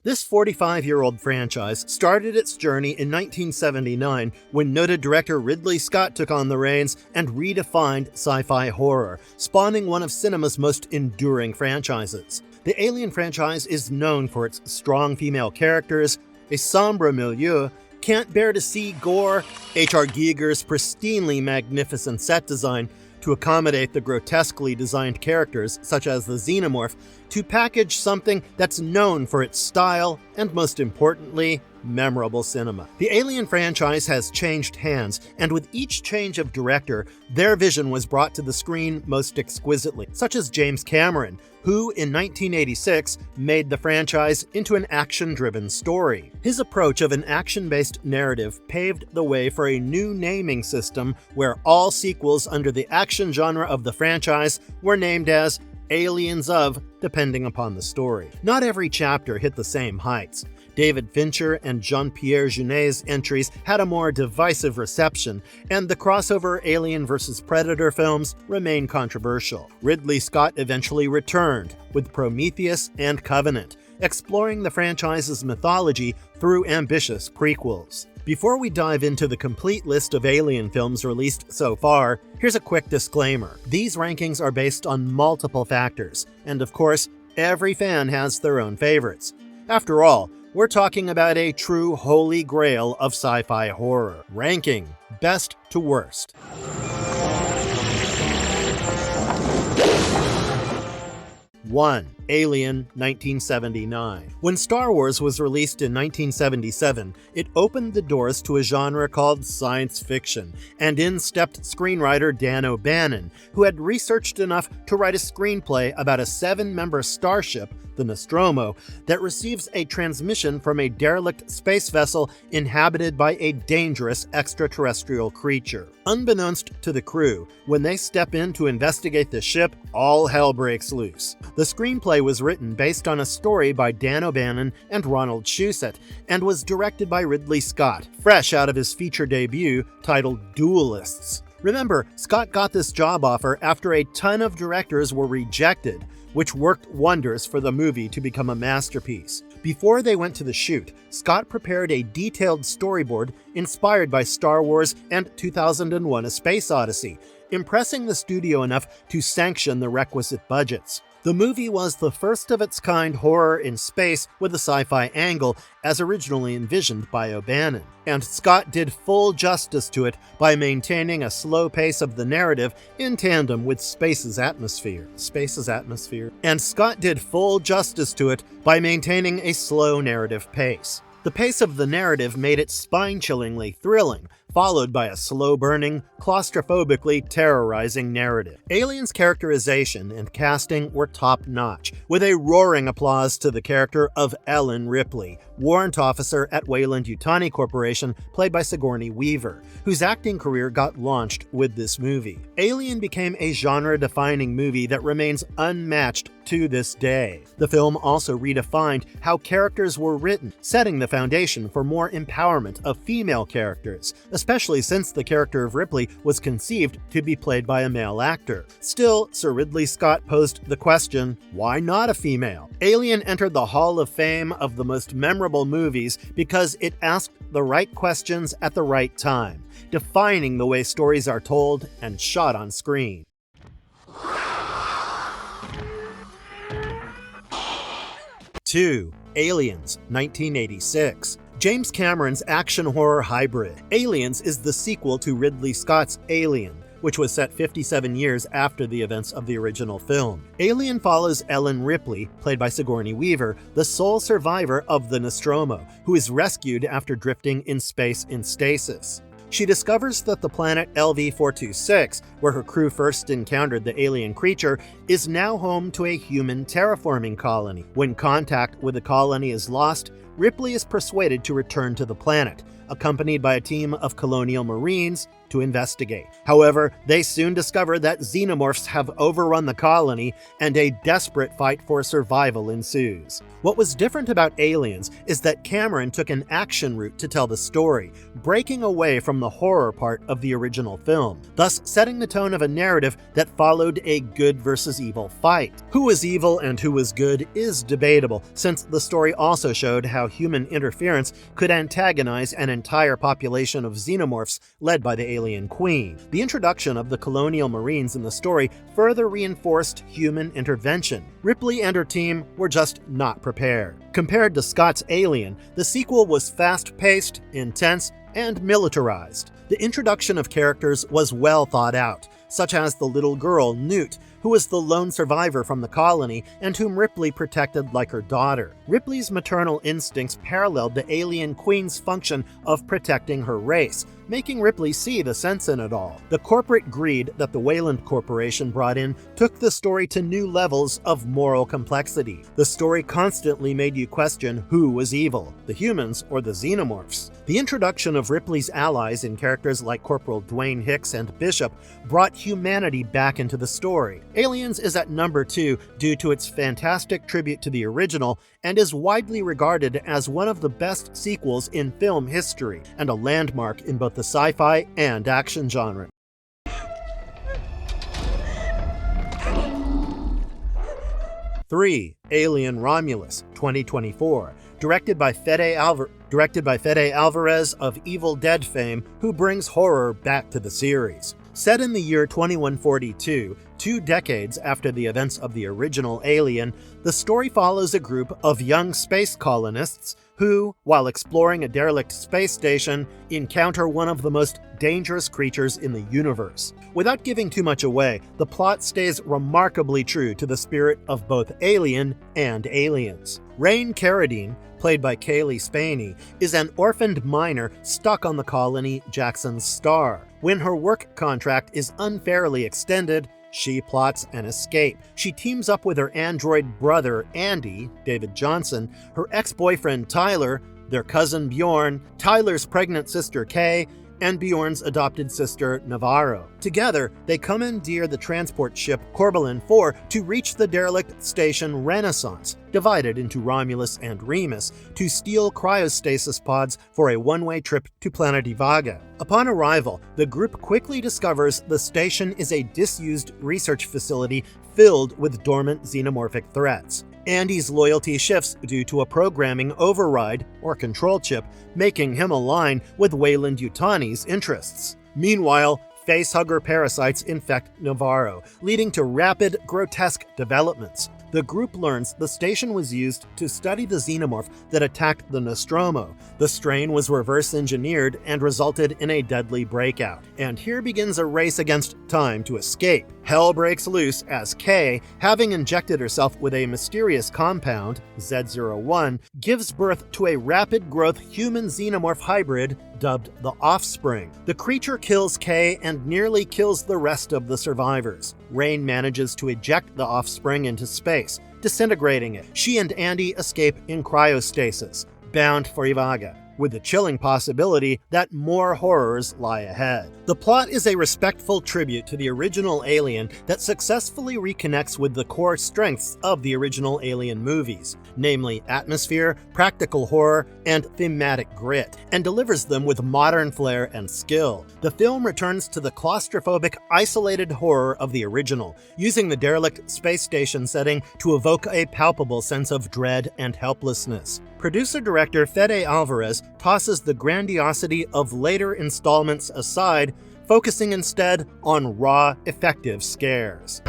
This 45-year-old franchise started its journey in 1979 when noted director Ridley Scott took on the reins and redefined sci-fi horror, spawning one of cinema's most enduring franchises. The Alien franchise is known for its strong female characters, a sombre milieu, can't bear to see gore, H.R. Giger's pristinely magnificent set design to accommodate the grotesquely designed characters such as the Xenomorph, to package something that's known for its style and, most importantly, memorable cinema. The Alien franchise has changed hands, and with each change of director, their vision was brought to the screen most exquisitely, such as James Cameron, who in 1986 made the franchise into an action-driven story. His approach of an action-based narrative paved the way for a new naming system where all sequels under the action genre of the franchise were named as Aliens of, depending upon the story. Not every chapter hit the same heights. David Fincher and Jean-Pierre Jeunet's entries had a more divisive reception, and the crossover Alien vs. Predator films remain controversial. Ridley Scott eventually returned with Prometheus and Covenant, exploring the franchise's mythology through ambitious prequels. Before we dive into the complete list of Alien films released so far, here's a quick disclaimer. These rankings are based on multiple factors, and of course, every fan has their own favorites. After all, we're talking about a true holy grail of sci-fi horror. Ranking best to worst. 1. Alien 1979. When Star Wars was released in 1977, it opened the doors to a genre called science fiction, and in stepped screenwriter Dan O'Bannon, who had researched enough to write a screenplay about a 7-member starship, the Nostromo, that receives a transmission from a derelict space vessel inhabited by a dangerous extraterrestrial creature. Unbeknownst to the crew, when they step in to investigate the ship, all hell breaks loose. The screenplay was written based on a story by Dan O'Bannon and Ronald Shusett, and was directed by Ridley Scott, fresh out of his feature debut titled Duelists. Remember, Scott got this job offer after a ton of directors were rejected, which worked wonders for the movie to become a masterpiece. Before they went to the shoot, Scott prepared a detailed storyboard inspired by Star Wars and 2001: A Space Odyssey, impressing the studio enough to sanction the requisite budgets. The movie was the first of its kind horror in space with a sci-fi angle, as originally envisioned by O'Bannon. And Scott did full justice to it by maintaining a slow pace of the narrative in tandem with space's atmosphere. And Scott did full justice to it by maintaining a slow narrative pace. The pace of the narrative made it spine-chillingly thrilling, followed by a slow-burning, claustrophobically terrorizing narrative. Alien's characterization and casting were top-notch, with a roaring applause to the character of Ellen Ripley, warrant officer at Weyland-Yutani Corporation, played by Sigourney Weaver, whose acting career got launched with this movie. Alien became a genre-defining movie that remains unmatched to this day. The film also redefined how characters were written, setting the foundation for more empowerment of female characters, especially since the character of Ripley was conceived to be played by a male actor. Still, Sir Ridley Scott posed the question, why not a female? Alien entered the Hall of Fame of the most memorable movies because it asked the right questions at the right time, defining the way stories are told and shot on screen. 2. Aliens, 1986. James Cameron's action horror hybrid. Aliens is the sequel to Ridley Scott's Alien, which was set 57 years after the events of the original film. Alien follows Ellen Ripley, played by Sigourney Weaver, the sole survivor of the Nostromo, who is rescued after drifting in space in stasis. She discovers that the planet LV-426, where her crew first encountered the alien creature, is now home to a human terraforming colony. When contact with the colony is lost, Ripley is persuaded to return to the planet, accompanied by a team of colonial marines to investigate. However, they soon discover that xenomorphs have overrun the colony, and a desperate fight for survival ensues. What was different about Aliens is that Cameron took an action route to tell the story, breaking away from the horror part of the original film, thus setting the tone of a narrative that followed a good versus evil fight. Who was evil and who was good is debatable, since the story also showed how human interference could antagonize an entire population of xenomorphs led by the alien queen. The introduction of the colonial marines in the story further reinforced human intervention. Ripley and her team were just not prepared. Compared to Scott's Alien, the sequel was fast-paced, intense, and militarized. The introduction of characters was well thought out, such as the little girl, Newt, who was the lone survivor from the colony and whom Ripley protected like her daughter. Ripley's maternal instincts paralleled the alien queen's function of protecting her race, making Ripley see the sense in it all. The corporate greed that the Weyland Corporation brought in took the story to new levels of moral complexity. The story constantly made you question who was evil, the humans or the xenomorphs. The introduction of Ripley's allies in characters like Corporal Dwayne Hicks and Bishop brought humanity back into the story. Aliens is at number 2 due to its fantastic tribute to the original and is widely regarded as one of the best sequels in film history and a landmark in both the sci-fi and action genre. Three, Alien Romulus, 2024. Directed by Fede Alvarez of Evil Dead fame, who brings horror back to the series. Set in the year 2142, 2 decades after the events of the original Alien, the story follows a group of young space colonists who, while exploring a derelict space station, encounter one of the most dangerous creatures in the universe. Without giving too much away, the plot stays remarkably true to the spirit of both Alien and Aliens. Rain Carradine, played by Kaylee Spaney, is an orphaned miner stuck on the colony Jackson's Star. When her work contract is unfairly extended, she plots an escape. She teams up with her android brother, Andy, David Johnson, her ex-boyfriend Tyler, their cousin Bjorn, Tyler's pregnant sister Kay, and Bjorn's adopted sister Navarro. Together, they commandeer the transport ship Corbalin 4 to reach the derelict station Renaissance, divided into Romulus and Remus, to steal cryostasis pods for a one-way trip to planet Ivaga. Upon arrival, the group quickly discovers the station is a disused research facility filled with dormant xenomorphic threats. Andy's loyalty shifts due to a programming override, or control chip, making him align with Weyland-Yutani's interests. Meanwhile, facehugger parasites infect Navarro, leading to rapid, grotesque developments. The group learns the station was used to study the xenomorph that attacked the Nostromo. The strain was reverse-engineered and resulted in a deadly breakout. And here begins a race against time to escape. Hell breaks loose as Kay, having injected herself with a mysterious compound, Z01, gives birth to a rapid-growth human-xenomorph hybrid dubbed the Offspring. The creature kills Kay and nearly kills the rest of the survivors. Rain manages to eject the Offspring into space, disintegrating it. She and Andy escape in cryostasis, bound for Ivaga, with the chilling possibility that more horrors lie ahead. The plot is a respectful tribute to the original Alien that successfully reconnects with the core strengths of the original Alien movies, namely atmosphere, practical horror, and thematic grit, and delivers them with modern flair and skill. The film returns to the claustrophobic, isolated horror of the original, using the derelict space station setting to evoke a palpable sense of dread and helplessness. Producer-director Fede Alvarez tosses the grandiosity of later installments aside, focusing instead on raw, effective scares.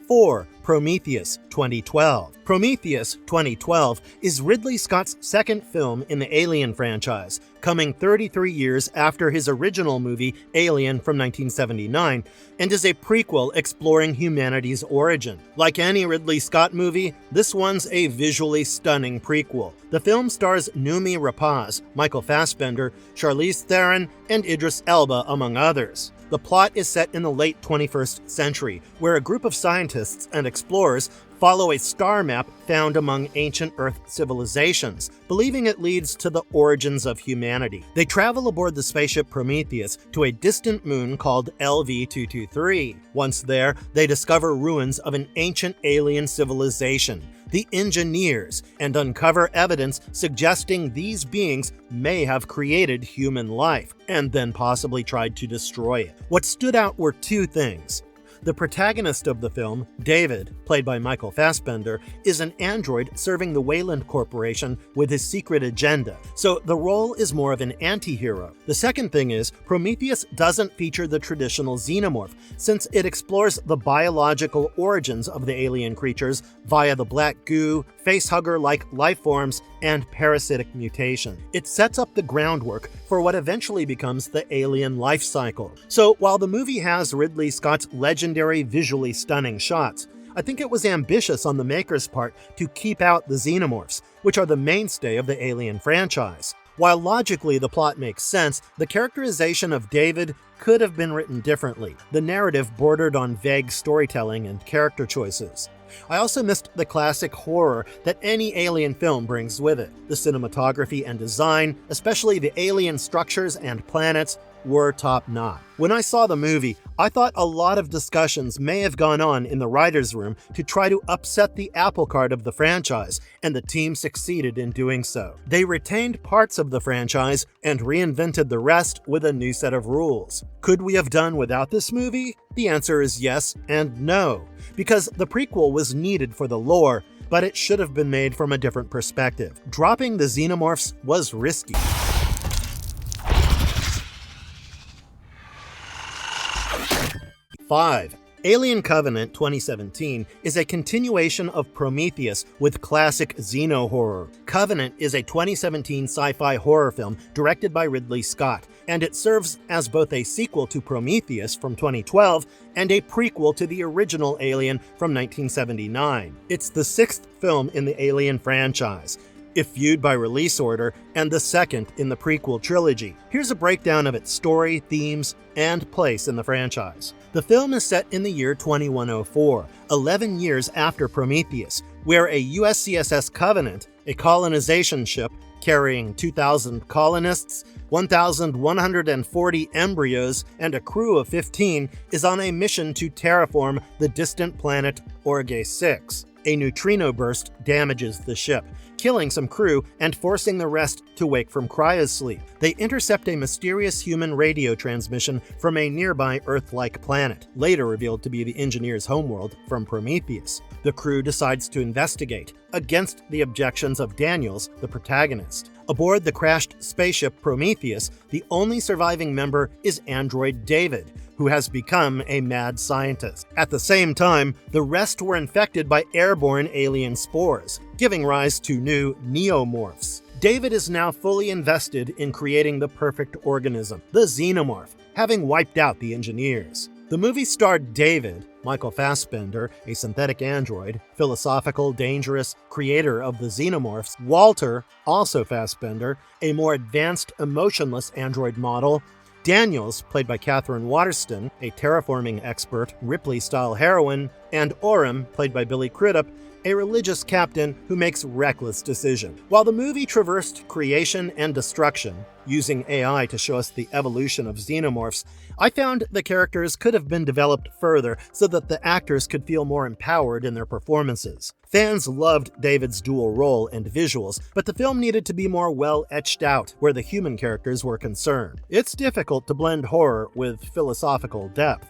4. Prometheus, 2012. Prometheus, 2012 is Ridley Scott's second film in the Alien franchise, coming 33 years after his original movie Alien from 1979, and is a prequel exploring humanity's origin. Like any Ridley Scott movie, this one's a visually stunning prequel. The film stars Noomi Rapace, Michael Fassbender, Charlize Theron, and Idris Elba, among others. The plot is set in the late 21st century, where a group of scientists and explorers follow a star map found among ancient Earth civilizations, believing it leads to the origins of humanity. They travel aboard the spaceship Prometheus to a distant moon called LV-223. Once there, they discover ruins of an ancient alien civilization, the Engineers, and uncover evidence suggesting these beings may have created human life, and then possibly tried to destroy it. What stood out were two things. The protagonist of the film, David, played by Michael Fassbender, is an android serving the Wayland Corporation with his secret agenda, so the role is more of an anti-hero. The second thing is, Prometheus doesn't feature the traditional Xenomorph, since it explores the biological origins of the alien creatures via the black goo, facehugger-like life forms, and parasitic mutation. It sets up the groundwork for what eventually becomes the alien life cycle. So while the movie has Ridley Scott's legendary visually stunning shots, I think it was ambitious on the maker's part to keep out the Xenomorphs, which are the mainstay of the Alien franchise. While logically the plot makes sense, the characterization of David could have been written differently. The narrative bordered on vague storytelling and character choices. I also missed the classic horror that any alien film brings with it. The cinematography and design, especially the alien structures and planets, were top-notch. When I saw the movie, I thought a lot of discussions may have gone on in the writer's room to try to upset the apple cart of the franchise, and the team succeeded in doing so. They retained parts of the franchise and reinvented the rest with a new set of rules. Could we have done without this movie? The answer is yes and no, because the prequel was needed for the lore, but it should have been made from a different perspective. Dropping the Xenomorphs was risky. 5. Alien Covenant 2017 is a continuation of Prometheus with classic xeno-horror. Covenant is a 2017 sci-fi horror film directed by Ridley Scott, and it serves as both a sequel to Prometheus from 2012 and a prequel to the original Alien from 1979. It's the sixth film in the Alien franchise, if viewed by release order, and the second in the prequel trilogy. Here's a breakdown of its story, themes, and place in the franchise. The film is set in the year 2104, 11 years after Prometheus, where a USCSS Covenant, a colonization ship carrying 2,000 colonists, 1,140 embryos, and a crew of 15, is on a mission to terraform the distant planet Orge 6. A neutrino burst damages the ship, killing some crew and forcing the rest to wake from cryosleep. They intercept a mysterious human radio transmission from a nearby Earth-like planet, later revealed to be the Engineers' homeworld from Prometheus. The crew decides to investigate, against the objections of Daniels, the protagonist. Aboard the crashed spaceship Prometheus, the only surviving member is android David, who has become a mad scientist. At the same time, the rest were infected by airborne alien spores, giving rise to new neomorphs. David is now fully invested in creating the perfect organism, the Xenomorph, having wiped out the Engineers. The movie starred David, Michael Fassbender, a synthetic android, philosophical, dangerous, creator of the Xenomorphs, Walter, also Fassbender, a more advanced, emotionless android model, Daniels, played by Catherine Waterston, a terraforming expert, Ripley-style heroine, and Orem, played by Billy Crudup, a religious captain who makes reckless decisions. While the movie traversed creation and destruction, using AI to show us the evolution of xenomorphs, I found the characters could have been developed further so that the actors could feel more empowered in their performances. Fans loved David's dual role and visuals, but the film needed to be more well etched out where the human characters were concerned. It's difficult to blend horror with philosophical depth.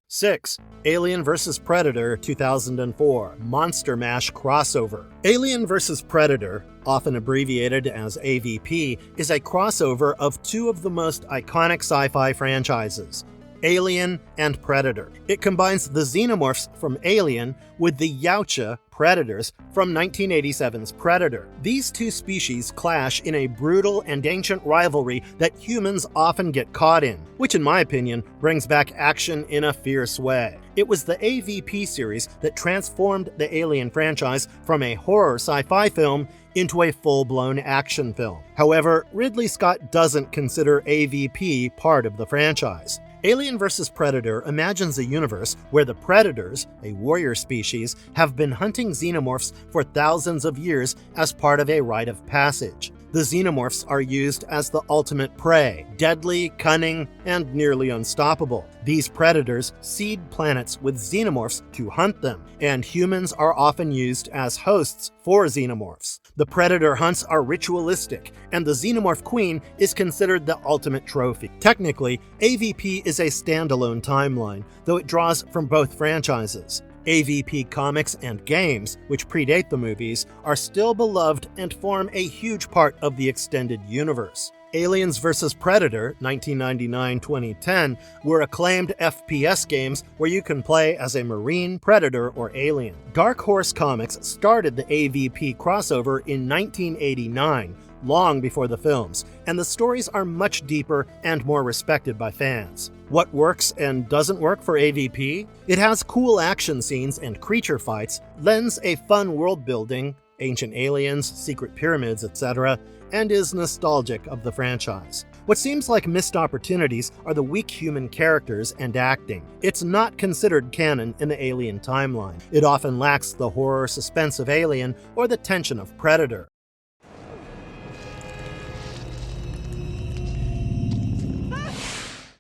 6. Alien vs. Predator 2004 Monster Mash Crossover. Alien vs. Predator, often abbreviated as AVP, is a crossover of two of the most iconic sci-fi franchises, Alien and Predator. It combines the xenomorphs from Alien with the Yautja predators from 1987's Predator. These two species clash in a brutal and ancient rivalry that humans often get caught in, which in my opinion brings back action in a fierce way. It was the AVP series that transformed the Alien franchise from a horror sci-fi film into a full-blown action film. However, Ridley Scott doesn't consider AVP part of the franchise. Alien vs. Predator imagines a universe where the predators, a warrior species, have been hunting xenomorphs for thousands of years as part of a rite of passage. The xenomorphs are used as the ultimate prey, deadly, cunning, and nearly unstoppable. These predators seed planets with xenomorphs to hunt them, and humans are often used as hosts for xenomorphs. The predator hunts are ritualistic, and the xenomorph queen is considered the ultimate trophy. Technically, AVP is a standalone timeline, though it draws from both franchises. AVP comics and games, which predate the movies, are still beloved and form a huge part of the extended universe. Aliens vs. Predator 1999-2010 were acclaimed FPS games where you can play as a marine, predator, or alien. Dark Horse Comics started the AVP crossover in 1989, long before the films, and the stories are much deeper and more respected by fans. What works and doesn't work for AVP? It has cool action scenes and creature fights, lends a fun world building, ancient aliens, secret pyramids, etc., and is nostalgic of the franchise. What seems like missed opportunities are the weak human characters and acting. It's not considered canon in the Alien timeline. It often lacks the horror suspense of Alien or the tension of Predator.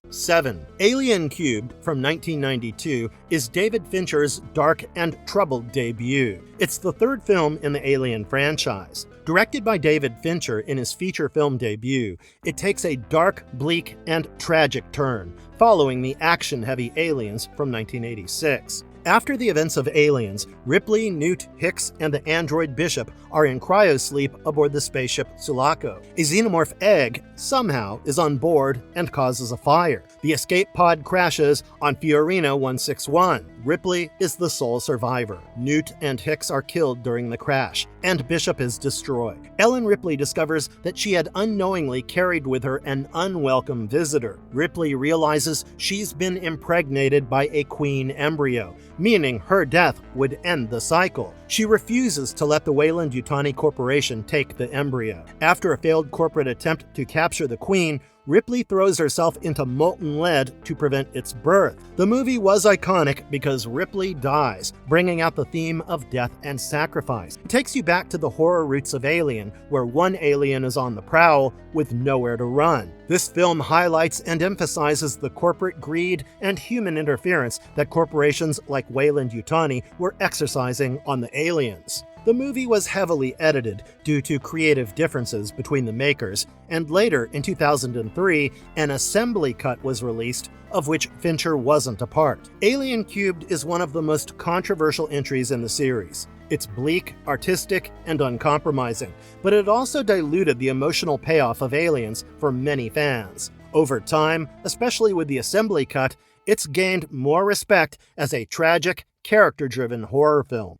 7. Alien Cubed from 1992 is David Fincher's dark and troubled debut. It's the third film in the Alien franchise. Directed by David Fincher in his feature film debut, it takes a dark, bleak, and tragic turn, following the action-heavy Aliens from 1986. After the events of Aliens, Ripley, Newt, Hicks, and the android Bishop are in cryosleep aboard the spaceship Sulaco. A xenomorph egg, somehow, is on board and causes a fire. The escape pod crashes on Fiorina 161. Ripley is the sole survivor. Newt and Hicks are killed during the crash, and Bishop is destroyed. Ellen Ripley discovers that she had unknowingly carried with her an unwelcome visitor. Ripley realizes she's been impregnated by a queen embryo, meaning her death would end the cycle. She refuses to let the Weyland-Yutani Corporation take the embryo. After a failed corporate attempt to capture the queen, Ripley throws herself into molten lead to prevent its birth. The movie was iconic because Ripley dies, bringing out the theme of death and sacrifice. It takes you back to the horror roots of Alien, where one alien is on the prowl with nowhere to run. This film highlights and emphasizes the corporate greed and human interference that corporations like Weyland-Yutani were exercising on the aliens. The movie was heavily edited due to creative differences between the makers, and later, in 2003, an assembly cut was released, of which Fincher wasn't a part. Alien Cubed is one of the most controversial entries in the series. It's bleak, artistic, and uncompromising, but it also diluted the emotional payoff of Aliens for many fans. Over time, especially with the assembly cut, it's gained more respect as a tragic, character-driven horror film.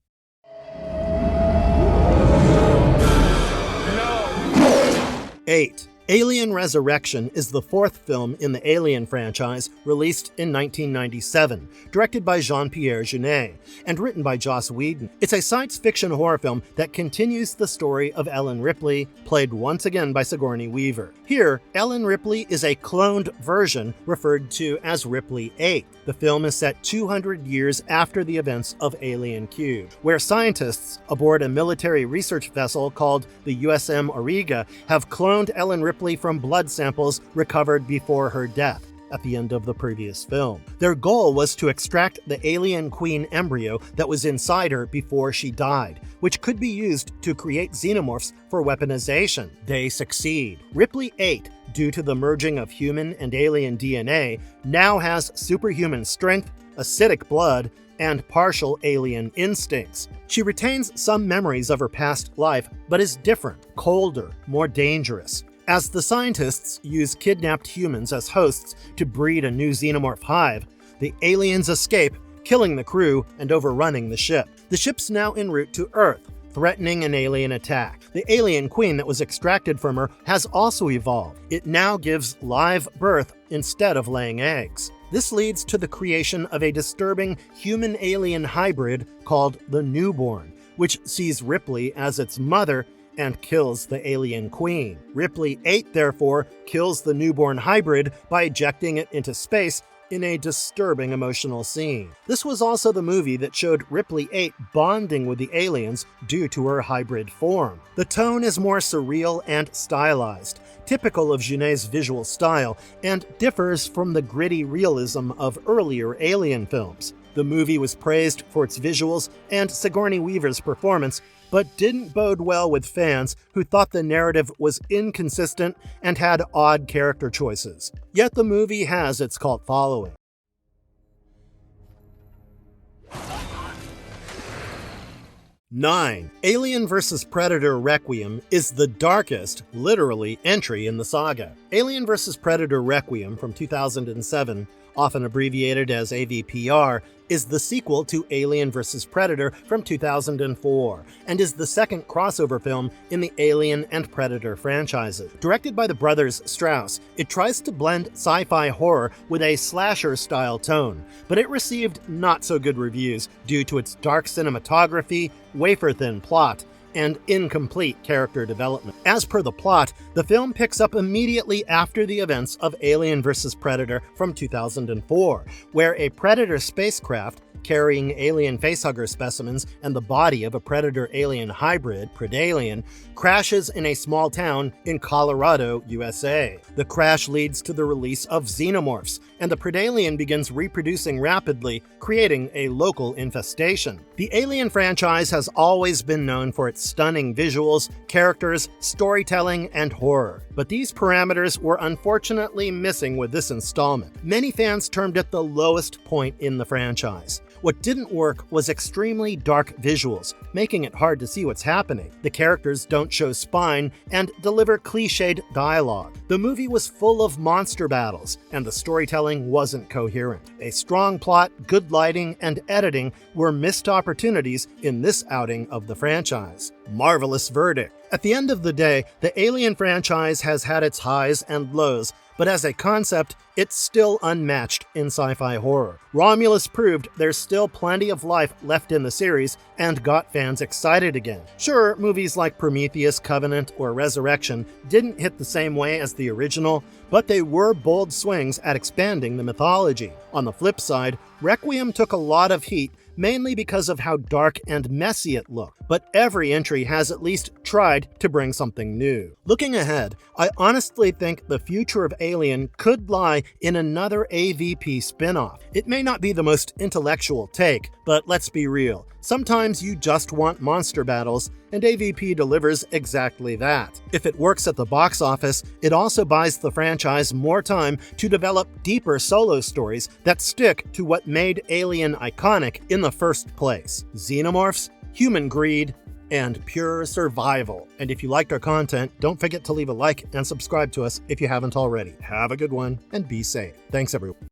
8. Alien Resurrection is the fourth film in the Alien franchise, released in 1997, directed by Jean-Pierre Jeunet, and written by Joss Whedon. It's a science fiction horror film that continues the story of Ellen Ripley, played once again by Sigourney Weaver. Here, Ellen Ripley is a cloned version referred to as Ripley 8. The film is set 200 years after the events of Alien Cubed, where scientists aboard a military research vessel called the USM Auriga have cloned Ellen Ripley from blood samples recovered before her death at the end of the previous film. Their goal was to extract the alien queen embryo that was inside her before she died, which could be used to create xenomorphs for weaponization. They succeed. Ripley 8, due to the merging of human and alien DNA, now has superhuman strength, acidic blood, and partial alien instincts. She retains some memories of her past life, but is different, colder, more dangerous. As the scientists use kidnapped humans as hosts to breed a new xenomorph hive, the aliens escape, killing the crew and overrunning the ship. The ship's now en route to Earth, threatening an alien attack. The alien queen that was extracted from her has also evolved. It now gives live birth instead of laying eggs. This leads to the creation of a disturbing human-alien hybrid called the Newborn, which sees Ripley as its mother and kills the alien queen. Ripley 8, therefore, kills the newborn hybrid by ejecting it into space in a disturbing emotional scene. This was also the movie that showed Ripley 8 bonding with the aliens due to her hybrid form. The tone is more surreal and stylized, typical of Junet's visual style, and differs from the gritty realism of earlier Alien films. The movie was praised for its visuals and Sigourney Weaver's performance, but didn't bode well with fans who thought the narrative was inconsistent and had odd character choices. Yet the movie has its cult following. 9. Alien vs. Predator Requiem is the darkest, literally, entry in the saga. Alien vs. Predator Requiem from 2007, often abbreviated as AVPR, is the sequel to Alien vs. Predator from 2004, and is the second crossover film in the Alien and Predator franchises. Directed by the brothers Strauss, it tries to blend sci-fi horror with a slasher-style tone, but it received not-so-good reviews due to its dark cinematography, wafer-thin plot, and incomplete character development. As per the plot, the film picks up immediately after the events of Alien vs. Predator from 2004, where a Predator spacecraft carrying alien facehugger specimens and the body of a Predator-alien hybrid, Predalien, crashes in a small town in Colorado, USA. The crash leads to the release of Xenomorphs, and the Predalien begins reproducing rapidly, creating a local infestation. The Alien franchise has always been known for its stunning visuals, characters, storytelling, and horror. But these parameters were unfortunately missing with this installment. Many fans termed it the lowest point in the franchise. What didn't work was extremely dark visuals, making it hard to see what's happening. The characters don't show spine and deliver cliched dialogue. The movie was full of monster battles, and the storytelling wasn't coherent. A strong plot, good lighting, and editing were missed opportunities in this outing of the franchise. Marvelous verdict. At the end of the day, the Alien franchise has had its highs and lows, but as a concept, it's still unmatched in sci-fi horror. Romulus proved there's still plenty of life left in the series and got fans excited again. Sure, movies like Prometheus, Covenant, or Resurrection didn't hit the same way as the original, but they were bold swings at expanding the mythology. On the flip side, Requiem took a lot of heat, mainly because of how dark and messy it looked, but every entry has at least tried to bring something new. Looking ahead, I honestly think the future of Alien could lie in another AVP spin-off. It may not be the most intellectual take, but let's be real. Sometimes you just want monster battles, and AVP delivers exactly that. If it works at the box office, it also buys the franchise more time to develop deeper solo stories that stick to what made Alien iconic in the first place: xenomorphs, human greed, and pure survival. And if you liked our content, don't forget to leave a like and subscribe to us if you haven't already. Have a good one, and be safe. Thanks, everyone.